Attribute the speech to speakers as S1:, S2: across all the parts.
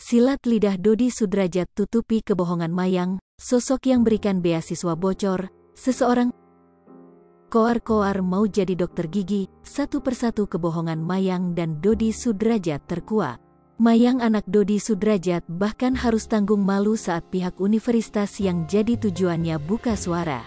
S1: Silat lidah Dodi Sudrajat tutupi kebohongan Mayang, sosok yang berikan beasiswa bocor, seseorang koar-koar mau jadi dokter gigi, satu persatu kebohongan Mayang dan Dodi Sudrajat terkuak. Mayang anak Dodi Sudrajat bahkan harus tanggung malu saat pihak universitas yang jadi tujuannya buka suara.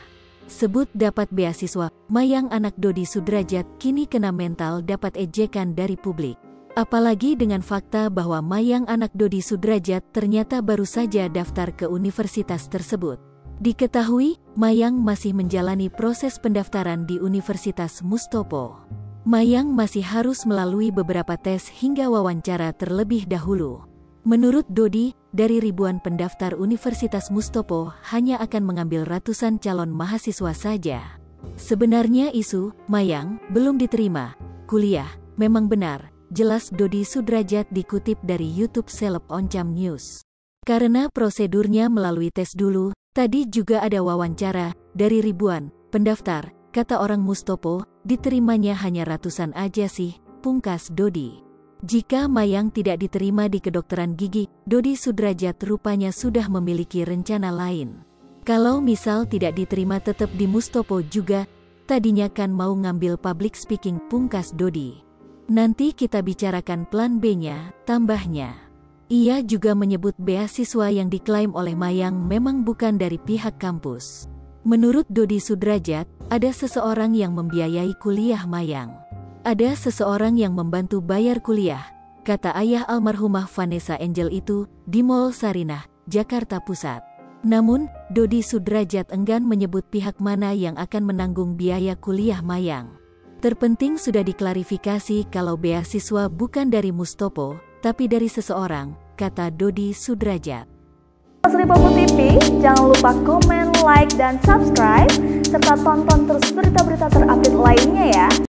S1: Sebut dapat beasiswa, Mayang anak Dodi Sudrajat kini kena mental dapat ejekan dari publik. Apalagi dengan fakta bahwa Mayang anak Dodi Sudrajat ternyata baru saja daftar ke universitas tersebut. Diketahui, Mayang masih menjalani proses pendaftaran di Universitas Mustopo. Mayang masih harus melalui beberapa tes hingga wawancara terlebih dahulu. Menurut Dodi, dari ribuan pendaftar Universitas Mustopo hanya akan mengambil ratusan calon mahasiswa saja. Sebenarnya isu Mayang belum diterima kuliah memang benar. Jelas Dodi Sudrajat dikutip dari YouTube Seleb Oncam News. Karena prosedurnya melalui tes dulu, tadi juga ada wawancara, dari ribuan pendaftar, kata orang Mustopo, diterimanya hanya ratusan aja sih, pungkas Dodi. Jika Mayang tidak diterima di kedokteran gigi, Dodi Sudrajat rupanya sudah memiliki rencana lain. Kalau misal tidak diterima tetap di Mustopo juga, tadinya kan mau ngambil public speaking, pungkas Dodi. Nanti kita bicarakan plan B-nya, tambahnya. Ia juga menyebut beasiswa yang diklaim oleh Mayang memang bukan dari pihak kampus. Menurut Dodi Sudrajat, ada seseorang yang membiayai kuliah Mayang. Ada seseorang yang membantu bayar kuliah, kata ayah almarhumah Vanessa Angel itu, di Mall Sarinah, Jakarta Pusat. Namun, Dodi Sudrajat enggan menyebut pihak mana yang akan menanggung biaya kuliah Mayang. Terpenting sudah diklarifikasi kalau beasiswa bukan dari Mustopo, tapi dari seseorang, kata Dodi Sudrajat.
S2: Lipopo TV, jangan lupa komen, like, dan subscribe, serta tonton terus berita-berita terupdate lainnya ya.